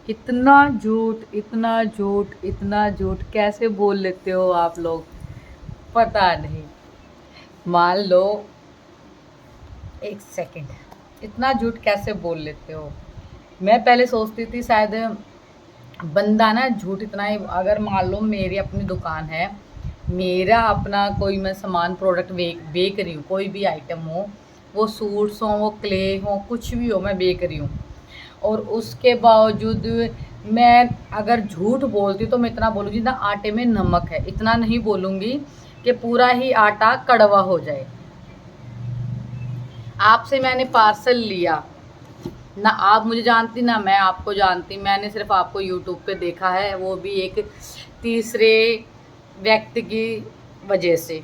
इतना झूठ, इतना झूठ, इतना झूठ कैसे बोल लेते हो आप लोग, पता नहीं। मान लो, एक सेकंड, इतना झूठ कैसे बोल लेते हो। मैं पहले सोचती थी शायद बंदा ना झूठ इतना ही, अगर मान लो मेरी अपनी दुकान है, मेरा अपना कोई मैं सामान प्रोडक्ट बेच रही हूँ, कोई भी आइटम हो, वो सूट्स हो, वो क्ले हो, कुछ भी हो, मैं बेच रही हूँ, और उसके बावजूद मैं अगर झूठ बोलती तो मैं इतना बोलूँगी ना, आटे में नमक है, इतना नहीं बोलूँगी कि पूरा ही आटा कड़वा हो जाए। आपसे मैंने पार्सल लिया ना, आप मुझे जानती ना मैं आपको जानती, मैंने सिर्फ आपको यूट्यूब पे देखा है, वो भी एक तीसरे व्यक्ति की वजह से,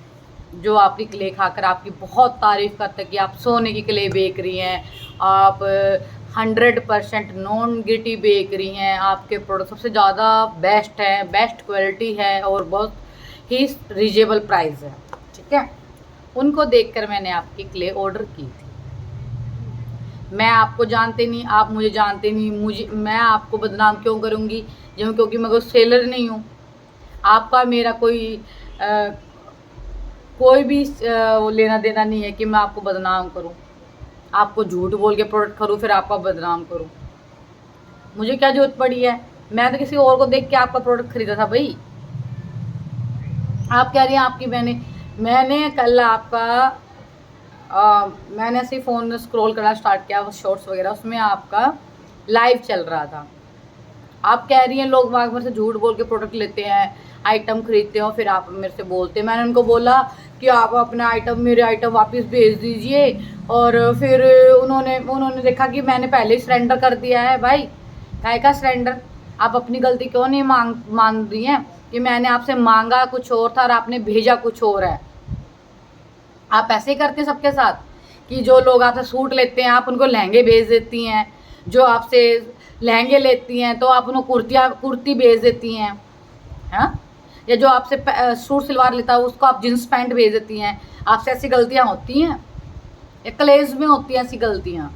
जो आपकी क्ले खाकर आपकी बहुत तारीफ करता है कि आप सोने की क्ले बेच रही हैं, आप 100% नॉन गिटी बेच रही हैं, आपके प्रोडक्ट सबसे ज़्यादा बेस्ट है, बेस्ट क्वालिटी है और बहुत ही रीजनेबल प्राइस है, ठीक है। उनको देखकर मैंने आपकी क्ले ऑर्डर की थी। मैं आपको जानते नहीं, आप मुझे जानते नहीं, मुझे मैं आपको बदनाम क्यों करूँगी, जो क्योंकि मैं कोई सेलर नहीं हूँ। आपका मेरा कोई भी लेना देना नहीं है कि मैं आपको बदनाम करूँ, आपको झूठ बोल के प्रोडक्ट करूँ फिर आपका बदनाम करूँ। मुझे क्या जरूरत पड़ी है, मैं तो किसी और को देख के आपका प्रोडक्ट खरीदा था भाई। आप कह रही हैं आपकी मैंने कल आपका मैंने ऐसे ही फ़ोन स्क्रॉल करना स्टार्ट किया, वो शॉर्ट्स वगैरह, उसमें आपका लाइव चल रहा था। आप कह रही हैं लोग बाग मेरे से झूठ बोल के प्रोडक्ट लेते हैं, आइटम खरीदते हो, फिर आप मेरे से बोलते हैं। मैंने उनको बोला कि आप अपना मेरे आइटम वापस भेज दीजिए, और फिर उन्होंने देखा कि मैंने पहले ही सरेंडर कर दिया है। भाई काय का सरेंडर, आप अपनी गलती क्यों नहीं मान रही हैं कि मैंने आपसे मांगा कुछ और था और आपने भेजा कुछ और है। आप ऐसे ही करते हैं सबके साथ कि जो लोग आपसे सूट लेते हैं आप उनको लहंगे भेज देती हैं, जो आपसे लहंगे लेती हैं तो आप उनको कुर्ती भेज देती हैं, हाँ। या जो आपसे सूट सिलवार लेता है उसको आप जींस पैंट भेज देती हैं। आपसे ऐसी गलतियां होती हैं, या कलेज में होती हैं ऐसी गलतियां।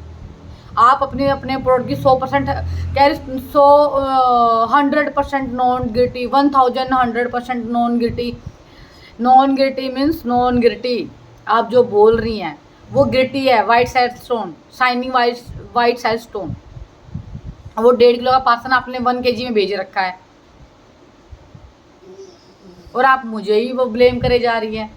आप अपने अपने प्रोडक्ट की 100% कह रहे 100% नॉन गिटी, 1100% नॉन गिटी। नॉन गिटी मीन्स नॉन गिटी, आप जो बोल रही हैं वो गिटी है, white sand stone, shining white sand stone. वो 1.5 किलो का पार्सल आपने 1 kg में भेज रखा है, और आप मुझे ही वो ब्लेम करे जा रही है।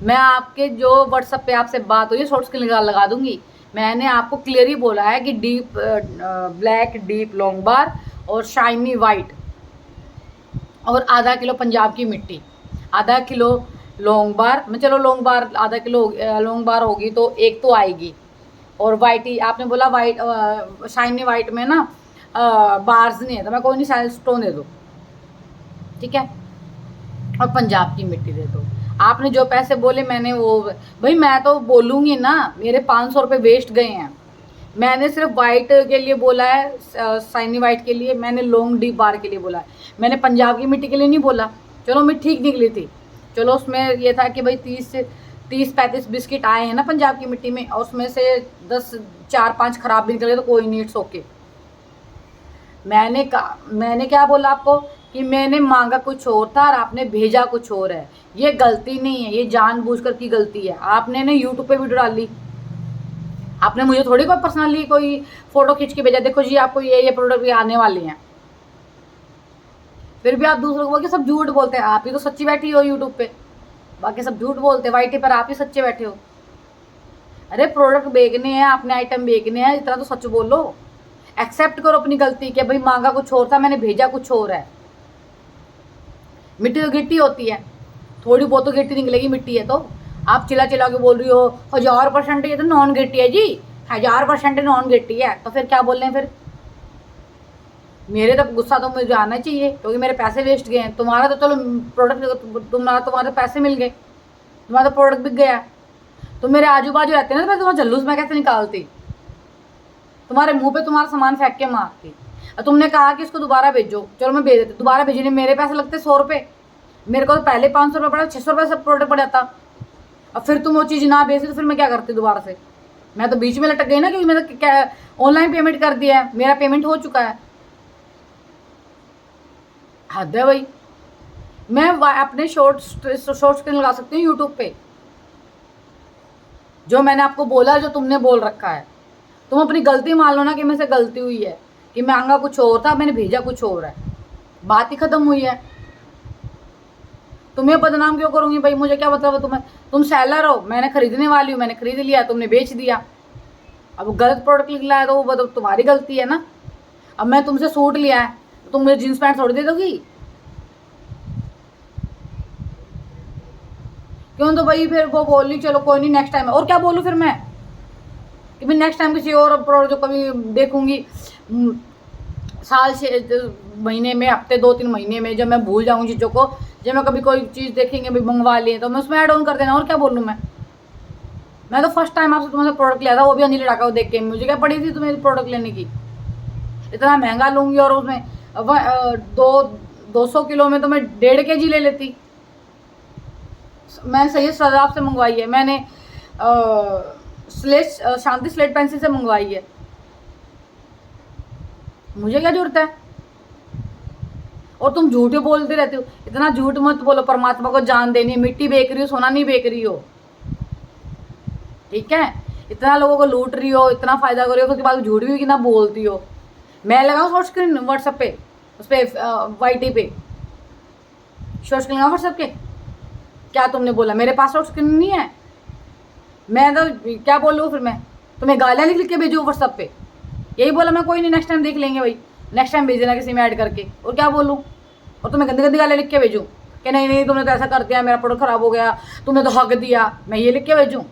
मैं आपके जो व्हाट्सएप पे आपसे बात हुई है शॉर्ट्स के लगा दूंगी। मैंने आपको क्लियर ही बोला है कि डीप ब्लैक डीप लॉन्ग बार और शाइनी वाइट, और आधा किलो पंजाब की मिट्टी, आधा किलो लॉन्ग बार में, चलो लॉन्ग बार आधा किलो लॉन्ग बार होगी तो एक तो आएगी, और वाइट ही आपने बोला वाइट शाइनी वाइट में ना बार्स नहीं है, तो मैं कोई नहीं साइड स्टोन दे दो, ठीक है, और पंजाब की मिट्टी दे दो। आपने जो पैसे बोले मैंने वो, भाई मैं तो बोलूँगी ना, मेरे 500 रुपये वेस्ट गए हैं। मैंने सिर्फ वाइट के लिए बोला है, शाइनी वाइट के लिए, मैंने लॉन्ग डीप बार के लिए बोला है, मैंने पंजाब की मिट्टी के लिए नहीं बोला। चलो मिट्टी ठीक निकली थी, चलो उसमें ये था कि भाई 30-35 बिस्किट आए हैं ना पंजाब की मिट्टी में, और उसमें से 10 4-5 खराब भी निकले तो कोई नहीं, इट्स ओके। मैंने क्या बोला आपको कि मैंने मांगा कुछ और था और आपने भेजा कुछ और है। ये गलती नहीं है, ये जानबूझकर की गलती है। आपने ना यूट्यूब पे वीडियो डाली, आपने मुझे थोड़ी कोई पर्सनली कोई फोटो खींच के भेजा, देखो जी आपको ये प्रोडक्ट आने वाले हैं। फिर भी आप दूसरों को बोल के सब झूठ बोलते हैं। आप ही तो सच्ची बैठी हो यूट्यूब पे, बाकी सब झूठ बोलते हैं। वाईटी पर आप ही सच्चे बैठे हो। अरे प्रोडक्ट बेचने हैं, अपने आइटम बेचने हैं, इतना तो सच बोलो। एक्सेप्ट करो अपनी गलती कि भाई मांगा कुछ और था, मैंने भेजा कुछ और है। मिट्टी तो गिट्टी होती है, थोड़ी बहुत तो गिट्टी निकलेगी, मिट्टी है तो। आप चिल्ला चिल्ला के बोल रही हो 1000% ये तो नॉन गिट्टी है जी, 1000% नॉन गिट्टी है, तो फिर क्या बोल रहे हैं फिर। मेरे तो गुस्सा तो मुझे आना चाहिए, क्योंकि मेरे पैसे वेस्ट गए हैं। तुम्हारा तो चलो प्रोडक्ट, तुम्हारे पैसे मिल गए, तुम्हारा तो प्रोडक्ट बिक गया। तुम मेरे आजू बाजू रहते ना, तो मैं तुम्हारा जल्लूस में कैसे निकालती, तुम्हारे मुंह पे तुम्हारा सामान फेंक के मारती। तुमने कहा कि इसको दोबारा भेजो, चलो मैं भेज देती। दोबारा भेजने मेरे पैसे लगते 100 रुपये, मेरे को तो पहले 500 रुपये पड़ा, 600 रुपये सब प्रोडक्ट पड़ जाता। अब फिर तुम वो चीज़ ना भेजती तो फिर मैं क्या करती दोबारा से। मैं तो बीच में लटक गई ना, क्योंकि मैंने क्या ऑनलाइन पेमेंट कर दिया है, मेरा पेमेंट हो चुका है। हद है भाई। मैं अपने शॉर्ट स्क्रीन लगा सकती हूँ यूट्यूब पे। जो मैंने आपको बोला, जो तुमने बोल रखा है, तुम अपनी गलती मान लो ना कि मेरे से गलती हुई है, कि मांगा कुछ और था, मैंने भेजा कुछ और है, बात ही खत्म हुई है। तुम्हें बदनाम क्यों करूंगी भाई? मुझे क्या मतलब है तुम्हें? तुम सेलर हो, मैंने खरीदने वाली हूँ, मैंने खरीद लिया, तुमने बेच दिया। अब गलत प्रोडक्ट निकला है तो वो तुम्हारी गलती है ना। अब मैं तुमसे सूट लिया है, तो तुम मुझे जींस पैंट थोड़ी दे दोगी? क्यों? तो भाई फिर वो बोली चलो कोई नहीं, नेक्स्ट टाइम। और क्या बोलूँ फिर मैं? कि मैं नेक्स्ट टाइम किसी और प्रोडक्ट जो कभी देखूंगी साल से महीने में, हफ्ते 2-3 महीने में, जब मैं भूल जाऊंगी चीज़ों को, जब मैं कभी कोई चीज़ देखेंगे भी मंगवा लिए, तो मैं उसमें ऐड ऑन कर देना। और क्या बोलूँ मैं तो फर्स्ट टाइम आपसे तुम्हारे प्रोडक्ट लिया था, वो भी अंजलि डाका को देख के। मुझे क्या पड़ी थी तुम्हें प्रोडक्ट लेने की? इतना महंगा लूंगी, और उसमें 200 किलो में तो मैं 1.5 kg ले लेती। मैंने सही सजाब से मंगवाई है, मैंने शांति स्लेट पेंसिल से मंगवाई है। मुझे क्या जरूरत है? और तुम झूठ बोलते रहते हो। इतना झूठ मत बोलो। परमात्मा को जान देनी है, मिट्टी बेच रही हो, सोना नहीं बेच रही हो, ठीक है? इतना लोगों को लूट रही हो, इतना फायदा कर रही हो, उसके बाद झूठ भी कितना बोलती हो। मैं लगाऊं शॉर्ट स्क्रीन व्हाट्सएप पे, उस पर वाईटी पे शॉर्ट स्क्रीन लगाऊं व्हाट्सएप के? क्या तुमने बोला मेरे पास शॉर्ट स्क्रीन नहीं है? मैं तो क्या बोलूँ फिर? मैं तुम्हें गालियाँ लिख लिख के भेजूँ व्हाट्सएप पे? यही बोला मैं, कोई नहीं नेक्स्ट टाइम देख लेंगे भाई, नेक्स्ट टाइम भेज देना किसी में ऐड करके। और क्या बोलूँ? और तुम्हें गंदी गंदी गालियाँ लिख के भेजूँ कि नहीं नहीं तुमने तो ऐसा कर दिया, मेरा प्रोडक्ट खराब हो गया, तुमने तो हक दिया, मैं ये लिख के भेजूँ?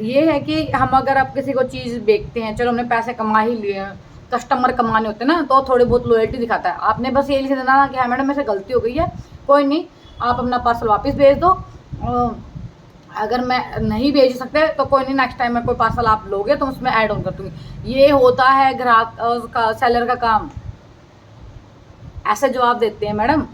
ये है कि हम अगर आप किसी को चीज़ बेचते हैं, चलो हमने पैसे कमा ही लिए, कस्टमर कमाने होते हैं ना, तो थोड़ी बहुत लॉयल्टी दिखाता है। आपने बस ये लिख देना ना कि हाँ मैडम मेरे से गलती हो गई है, कोई नहीं, आप अपना पार्सल वापस भेज दो। अगर मैं नहीं भेज सकते तो कोई नहीं, नेक्स्ट टाइम में कोई पार्सल आप लोगे तो उसमें ऐड ऑन कर दूँगी। ये होता है ग्राहक का, सेलर का काम। ऐसे जवाब देते हैं मैडम,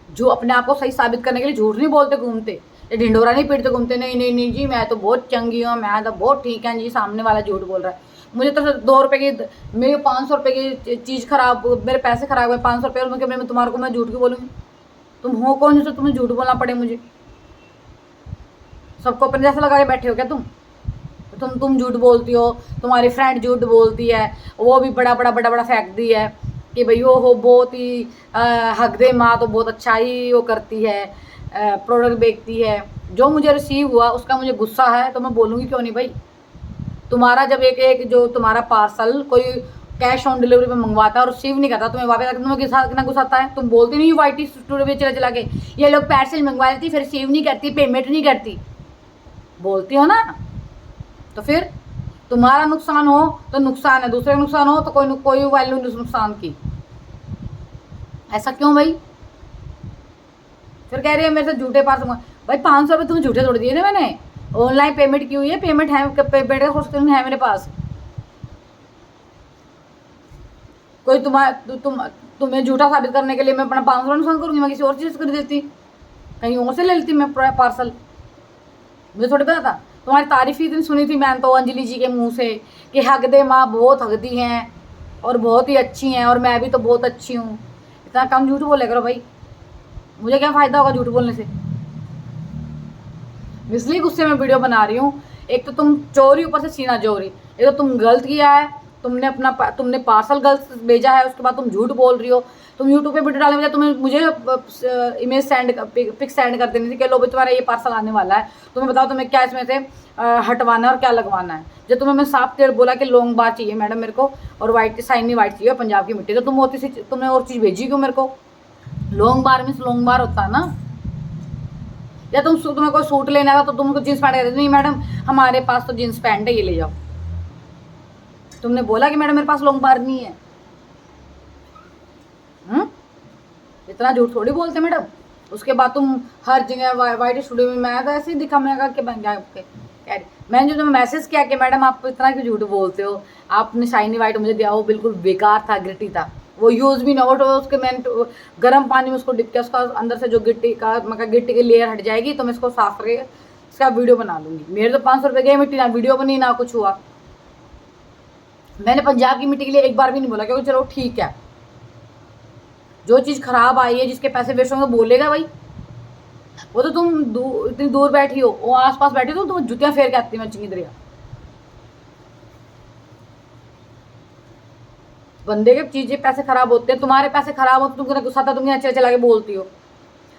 जो अपने आप को सही साबित करने के लिए झूठ नहीं बोलते घूमते, ये ढिंडोरा नहीं पीटते घूमते, नहीं नहीं नहीं जी मैं तो बहुत चंगी हूँ, मैं तो बहुत ठीक है जी, सामने वाला झूठ बोल रहा है। मुझे तो 2 रुपये की, मेरे 500 रुपये की चीज़ खराब, मेरे पैसे खराब हुए 500 रुपये, और मैं तुम्हारे को मैं झूठ क्यों बोलूँगी? तुम हो कौन जो तुम्हें झूठ बोलना पड़े मुझे? सबको अपने जैसा लगा के बैठे हो क्या तुम झूठ बोलती हो, तुम्हारी फ्रेंड झूठ बोलती है, वो भी बड़ा बड़ा फेंकती है कि भाई हो बहुत ही हक दे माँ तो बहुत अच्छा ही वो करती है, प्रोडक्ट बेचती है। जो मुझे रिसीव हुआ उसका मुझे गुस्सा है, तो मैं बोलूँगी क्यों नहीं भाई? तुम्हारा जब एक जो तुम्हारा पार्सल कोई कैश ऑन डिलीवरी पे मंगवाता है और रिसीव नहीं करता, तुम्हें वापस आकर तुम्हें कितना गुस्सा आता है? तुम बोलती नहीं वाईटी स्टूडियो में चला के ये लोग पार्सल मंगवा लेती फिर रिसीव नहीं करती, पेमेंट नहीं करती, बोलती हो ना? तो फिर तुम्हारा नुकसान हो तो नुकसान है, दूसरे का नुकसान हो तो कोई वैल्यू नहीं नुकसान की। ऐसा क्यों भाई? फिर कह रही है मेरे से झूठे पार्सल। भाई 500 रुपये तुम्हें झूठे थोड़ी दिए थे मैंने, ऑनलाइन पेमेंट की हुई है, पेमेंट है, पेमेंट का सोच है मेरे पास। कोई तुम्हें झूठा साबित करने के लिए मैं अपना 500 नुकसान करूंगी? मैं किसी और चीज़ कर देती, कहीं और से ले लेती मैं पार्सल, मुझे थोड़ी पता था। तुम्हारी तारीफ ही इतनी सुनी थी मैंने तो अंजलि जी के मुंह से कि हक दे माँ बहुत हकदी हैं और बहुत ही अच्छी हैं, और मैं भी तो बहुत अच्छी हूँ। इतना कम झूठ बोले करो भाई, मुझे क्या फ़ायदा होगा झूठ बोलने से? इसलिए गुस्से में वीडियो बना रही हूँ। एक तो तुम चोरी, ऊपर से सीना चोरी। एक तो तुम गलत किया है, तुमने पार्सल गलत भेजा है, उसके बाद तुम झूठ बोल रही हो। तुम यूट्यूब पे वीडियो डालने बजाय तुम्हें मुझे इमेज पिक सेंड कर देनी थी कि लो भाई तुम्हारा ये पार्सल आने वाला है, तुम्हें बताओ तुम्हें क्या इसमें से हटवाना है और क्या लगवाना है। जब तुम्हें मैं साफ क्लियर बोला कि लॉन्ग बार चाहिए मैडम मेरे को, और वाइट साइनी वाइट चाहिए पंजाब की मिट्टी, तो तुमने और चीज़ भेजी क्यों मेरे को? लॉन्ग बार मीन्स लॉन्ग बार होता है ना। या तुम्हें कोई सूट लेना था तो तुमको जींस पैंट कहते नहीं मैडम हमारे पास तो जींस पैंट है, ये ले जाओ। तुमने बोला कि मैडम मेरे पास लॉन्ग बार नहीं है। इतना झूठ थोड़ी बोलते मैडम। उसके बाद तुम हर जगह वाइट स्टूडियो में, मैं तो ऐसे ही दिखा, मैं कि बन गया मैंने जो तुम्हें मैसेज किया कि मैडम आप इतना क्यों झूठ बोलते हो, आपने शाइनी वाइट मुझे दिया, वो बिल्कुल बेकार था, गिट्टी था, वो यूज़ भी ना हो। तो उसके मैंने गर्म पानी में उसको डिप किया, उसका अंदर से जो गिट्टी की लेयर हट जाएगी, तो मैं इसको साफ करके इसका वीडियो बना लूँगी। मेरे तो 500 रुपये गए मिट्टी, ना वीडियो बनी ना कुछ हुआ। मैंने पंजाब की मिट्टी के लिए एक बार भी नहीं बोला क्योंकि चलो ठीक है, जो चीज़ खराब आई है, जिसके पैसे वेस्ट होंगे बोलेगा भाई। वो तो तुम इतनी दूर बैठी हो, वो आस पास बैठी हो, तो तुम जुतियां फेर के आती मैं चिंगी दरिया। बंदे के चीजें पैसे खराब होते हैं, तुम्हारे पैसे खराब हो तो तुम गुस्सा आता, तुम अच्छे चला के बोलती हो।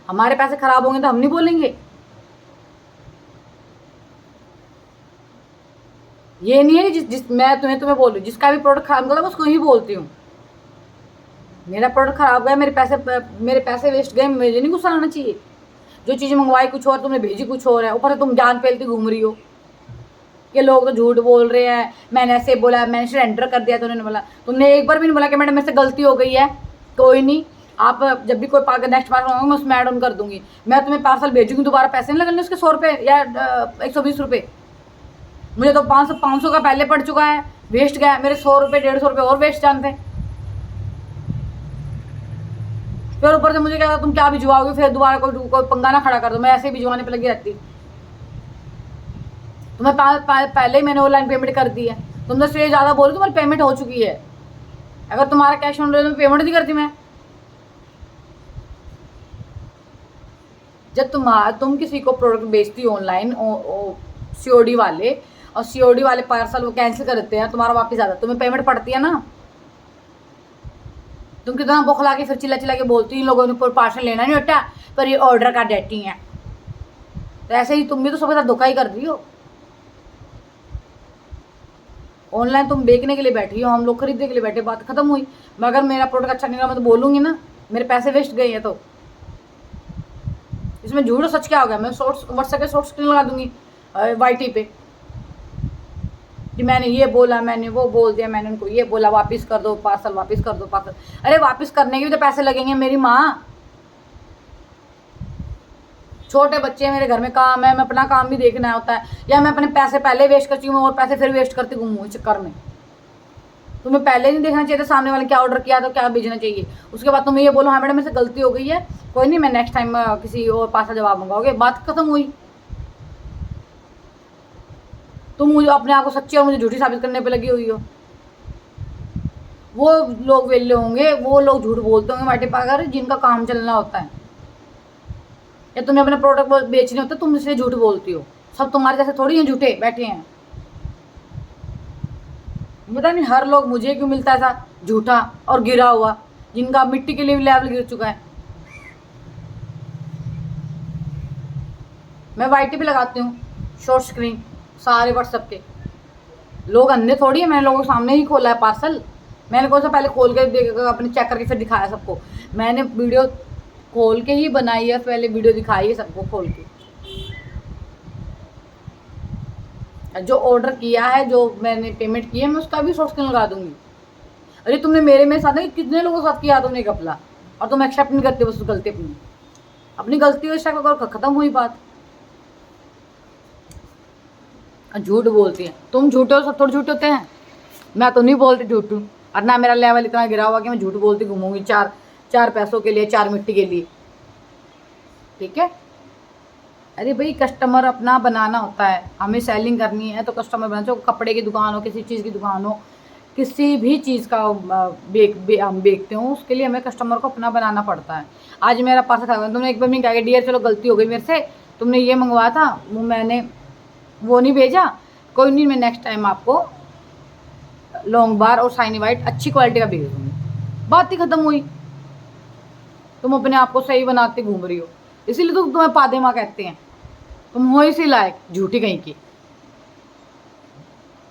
हमारे पैसे खराब होंगे तो हम नहीं बोलेंगे। ये नहीं है जिस मैं तुम्हें बोल रही हूँ, जिसका भी प्रोडक्ट खराब निकला उसको ही बोलती हूँ। मेरा प्रोडक्ट खराब गया, मेरे पैसे वेस्ट गए, मुझे नहीं गुस्सा आना चाहिए। जो चीज़ मंगवाई कुछ और, तुमने भेजी कुछ और है, ऊपर से तुम जान फैलती घूम रही हो कि लोग तो झूठ बोल रहे हैं, मैंने ऐसे बोला, मैंने सरेंडर कर दिया। तो उन्होंने बोला, तुमने एक बार भी नहीं बोला कि मैडम मेरे से गलती हो गई है। कोई नहीं, आप जब भी कोई नेक्स्ट पार्सल मंगाऊंगी मैं उसमें ऐड ऑन कर दूंगी। मैं तुम्हें पार्सल भेजूंगी, दोबारा पैसे नहीं लगने उसके 100 रुपये या 120 रुपये। मुझे तो 500 का पहले पड़ चुका है, वेस्ट गया। मेरे 100 रुपये 150 रुपये और वेस्ट जानते। फिर ऊपर से मुझे क्या तुम क्या भिजवाओगे, फिर दोबारा कोई पंगा ना खड़ा कर दो, मैं ऐसे ही भिजवाने पर लगी रहती। तुम्हें पहले ही मैंने ऑनलाइन पेमेंट कर दी है, तुम तो इसलिए ज़्यादा बोल रहे, तुम्हारी पेमेंट हो चुकी है। अगर तुम्हारा कैश ऑन डिलीवरी पेमेंट नहीं करती मैं। जब तुम किसी को प्रोडक्ट बेचती हो ऑनलाइन, सीओडी वाले, और सीओडी वाले पार्सल वो कैंसिल कर देते हैं, तुम्हारा वापस आता है, तुम्हें पेमेंट पड़ती है ना। तुम कितना बौखला के फिर चिल्ला चिल्ला के बोलती, इन लोगों ने पार्सल लेना नहीं होता पर ये ऑर्डर का डेटी है। तो ऐसे ही तुम भी तो सबके साथ धोखा ही कर रही हो। ऑनलाइन तुम बेचने के लिए बैठी हो, हम लोग खरीदने के लिए बैठे, बात खत्म हुई। मगर मेरा प्रोडक्ट अच्छा निकला मैं तो बोलूंगी ना, मेरे पैसे वेस्ट गए हैं। तो इसमें झूठ और सच क्या हो गया? मैं व्हाट्सएप के शॉर्ट स्क्रीन लगा दूंगी वाईटी पे कि मैंने ये बोला, मैंने वो बोल दिया, मैंने उनको ये बोला, वापस कर दो पार्सल, वापस कर दो पार्सल। अरे वापस करने के भी तो पैसे लगेंगे मेरी माँ। छोटे बच्चे मेरे घर में काम है, मैं अपना काम भी देखना होता है, या मैं अपने पैसे पहले वेस्ट करती हूँ और पैसे फिर वेस्ट करती घूमूँ इस चक्कर में। तुम्हें पहले नहीं देखना चाहिए था सामने वाले क्या ऑर्डर किया तो क्या भेजना चाहिए। उसके बाद तुम्हें ये बोलो हाँ मैडम मेरे से गलती हो गई है, कोई नहीं मैं नेक्स्ट टाइम किसी और पास जवाब मंगाओगे, बात खत्म हुई। तुम मुझे अपने आप को सच्ची और मुझे झूठी साबित करने पे लगी हुई हो। वो लोग वेले होंगे, वो लोग झूठ बोलते होंगे माटी पाकर, जिनका काम चलना होता है, या तुम्हें अपने प्रोडक्ट बेचने होते तुम इसलिए झूठ बोलती हो। सब तुम्हारे जैसे थोड़ी हैं झूठे बैठे हैं। पता नहीं हर लोग मुझे क्यों मिलता था झूठा और गिरा हुआ, जिनका मिट्टी के लिए भी लेवल गिर चुका है। मैं वाईटी पे लगाती हूँ शॉर्ट स्क्रीन सारे व्हाट्सएप के। लोग अंधे थोड़ी है, मैंने लोगों के सामने ही खोला है पार्सल। मैंने कौन सा पहले खोल के अपने चेक करके फिर दिखाया सबको। मैंने वीडियो खोल के ही बनाई है, पहले वीडियो दिखाई है सबको खोल के। जो ऑर्डर किया है, जो मैंने पेमेंट की है, मैं उसका भी शॉर्ट स्क्रीन लगा दूंगी। अरे तुमने मेरे साथ नहीं, कितने लोगों के साथ किया तुमने घपला, और तुम एक्सेप्ट नहीं करते बस गलती अपनी गलती हो, एक्सेप्ट खत्म हुई बात। झूठ बोलती है तुम, झूठे हो, सब थोड़े झूठे होते हैं। मैं तो नहीं बोलती झूठ, और ना मेरा लेवल इतना गिरा हुआ कि मैं झूठ बोलती घूमूंगी चार पैसों के लिए, 4 मिट्टी के लिए। ठीक है, अरे भाई कस्टमर अपना बनाना होता है, हमें सेलिंग करनी है तो कस्टमर बनाना चाहिए। कपड़े की दुकान हो, किसी चीज़ की दुकान हो, किसी भी चीज़ का हम बेचते हो, उसके लिए हमें कस्टमर को अपना बनाना पड़ता है। आज मेरा पार्सल था, तुमने एक बार नहीं कहा डियर चलो गलती हो गई मेरे से, तुमने ये मंगवाया था, वो मैंने वो नहीं भेजा, कोई नहीं मैं नेक्स्ट टाइम आपको लॉन्ग बार और शाइनी वाइट अच्छी क्वालिटी का भेज दूँगी। बात ही खत्म हुई। तुम अपने आप को सही बनाते घूम रही हो, इसीलिए तो तुम्हें पादे माँ कहते हैं। तुम हो इसी लायक झूठी कहीं की।